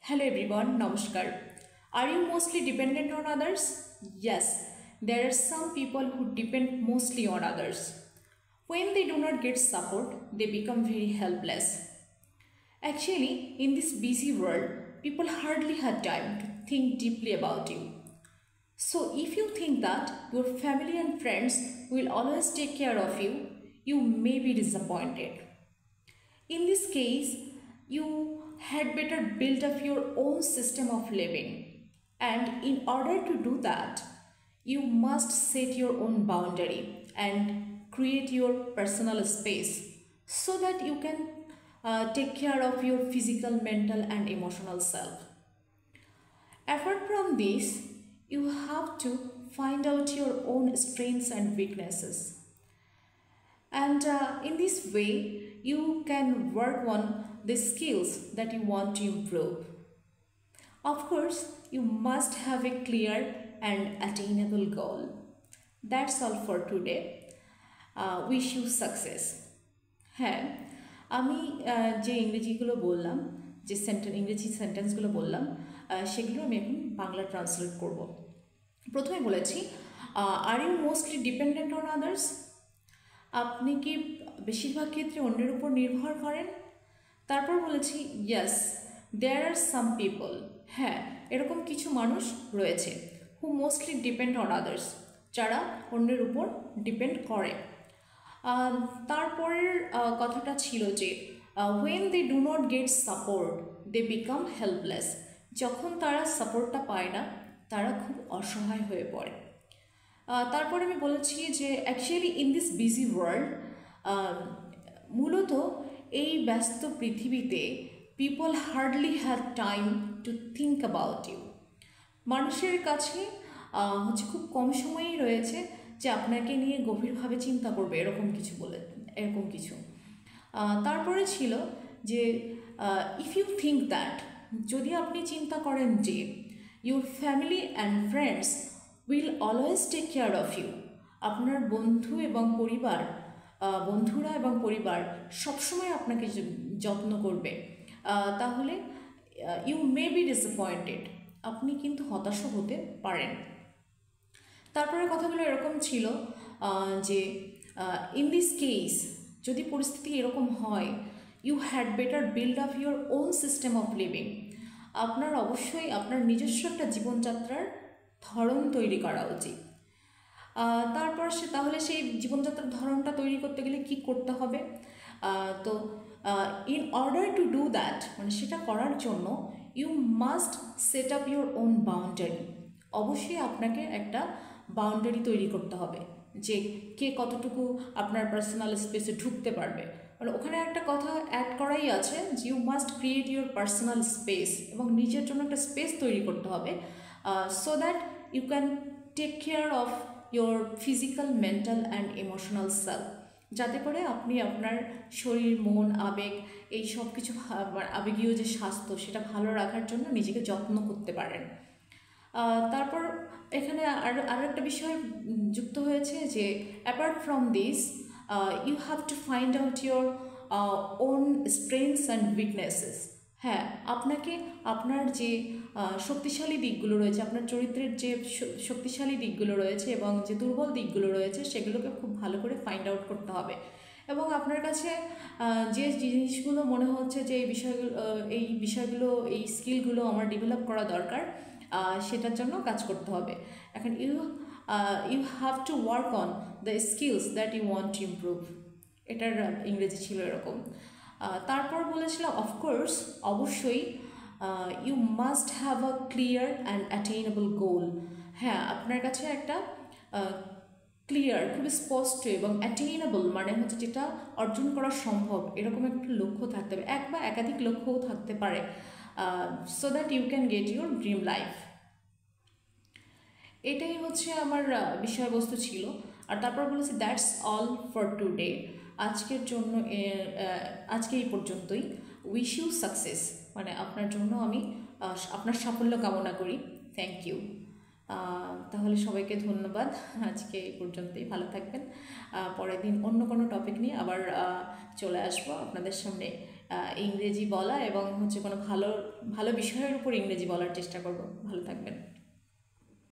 Hello everyone, Namaskar. Are you mostly dependent on others? Yes, there are some people who depend mostly on others. When they do not get support, they become very helpless. Actually, in this busy world, people hardly have time to think deeply about you. So, if you think that your family and friends will always take care of you, you may be disappointed. In this case, you had better build up your own system of living. And in order to do that, you must set your own boundary and create your personal space so that you can take care of your physical, mental, and emotional self. Apart from this, you have to find out your own strengths and weaknesses. And in this way, you can work on the skills that you want to improve. Of course, you must have a clear and attainable goal. That's all for today. Wish you success. হ্যাঁ, আমি যে ইংরেজিগুলো বললাম, যে ইংরেজি সেন্টেন্সগুলো বললাম, সেগুলো আমি এখন বাংলা ট্রান্সলেট করব। প্রথমে বলেছি, are you mostly dependent on others? আপনি কি বেশিরভাগ ক্ষেত্রে অন্যের উপর নির্ভর করেন? তারপর বলেছি, ইয়েস দেয়ার আর সাম পিপল। হ্যাঁ, এরকম কিছু মানুষ রয়েছে who mostly depend on others, যারা অন্যের উপর ডিপেন্ড করে। তারপরের কথাটা ছিল যে when they do not get support they become helpless. যখন তারা সাপোর্টটা পায় না, তারা খুব অসহায় হয়ে পড়ে। তারপরে আমি বলেছি যে actually in this busy world, মূলত এই ব্যস্ত পৃথিবীতে people hardly have time to think about you. মানুষের কাছে খুব কম সময়ই রয়েছে যে আপনাকে নিয়ে গভীরভাবে চিন্তা করবে, এরকম কিছু। তারপরে ছিল যে ইফ ইউ থিঙ্ক দ্যাট, যদি আপনি চিন্তা করেন যে your family and friends will always take care of you, আপনার বন্ধুরা এবং পরিবার সবসময় আপনাকে যত্ন করবে, তাহলে ইউ মে বি ডিসঅ্যাপয়েন্টেড, আপনি কিন্তু হতাশও হতে পারেন। তারপরে কথাগুলো এরকম ছিল যে ইন দিস কেস, যদি পরিস্থিতি এরকম হয়, you had better build up your own system of living. আপনার অবশ্যই আপনার নিজস্ব একটা জীবনযাত্রার ধরন তৈরি করা উচিত। তারপর তাহলে সেই জীবনযাত্রার ধরনটা তৈরি করতে গেলে কি করতে হবে? তো in order to do that, মানে সেটা করার জন্য you must set up your own boundary. অবশ্যই আপনাকে একটা বাউন্ডারি তৈরি করতে হবে যে কে কতটুকু আপনার পার্সোনাল স্পেসে ঢুকতে পারবে। মানে ওখানে একটা কথা অ্যাড করাই আছে যে you must create your personal space, এবং নিজের জন্য একটা স্পেস তৈরি করতে হবে so that you can take care of your physical, mental and emotional self, যাতে করে আপনি আপনার শরীর, মন, আবেগ, এই সব কিছু আবেগীয় যে স্বাস্থ্য, সেটা ভালো রাখার জন্য নিজেকে যত্ন করতে পারেন। তারপর এখানে আরও একটা বিষয় যুক্ত হয়েছে যে apart from this you have to find out your own strengths and weaknesses. হ্যাঁ, আপনাকে আপনার যে শক্তিশালী দিকগুলো রয়েছে, আপনার চরিত্রের যে শক্তিশালী দিকগুলো রয়েছে এবং যে দুর্বল দিকগুলো রয়েছে, সেগুলোকে খুব ভালো করে ফাইন্ড আউট করতে হবে। এবং আপনার কাছে যে জিনিসগুলো মনে হচ্ছে যে এই বিষয়গুলো এই স্কিলগুলো আমার ডেভেলপ করা দরকার, সেটার জন্য কাজ করতে হবে। এখন you have to work on the skills that you want to improve. এটার ইংরেজি ছিল এরকম। তারপর বলেছিলাম অফকোর্স, অবশ্যই you must have a clear and attainable goal. হ্যাঁ, আপনার কাছে একটা ক্লিয়ার, খুবই স্পষ্ট এবং অ্যাটেইনেবল, মানে হচ্ছে যেটা অর্জন করা সম্ভব, এরকম একটা লক্ষ্য থাকতে হবে। এক বা একাধিক লক্ষ্যও থাকতে পারে, so that you can get your dream life. এটাই হচ্ছে আমার বিষয়বস্তু ছিল। আর তারপর বলেছি দ্যাটস অল ফর টুডে। আজকের জন্য আজকে এই পর্যন্তই। উইশ ইউ সাকসেস, মানে আপনার জন্য আমি আপনার সাফল্য কামনা করি। Thank you. তাহলে সবাইকে ধন্যবাদ। আজকে এই পর্যন্তই, ভালো থাকবেন। পরের দিন অন্য কোনো টপিক নিয়ে আবার চলে আসবো আপনাদের সামনে। ইংরেজি বলা এবং হচ্ছে কোনো ভালো ভালো বিষয়ের উপর ইংরেজি বলার চেষ্টা করব। ভালো থাকবেন।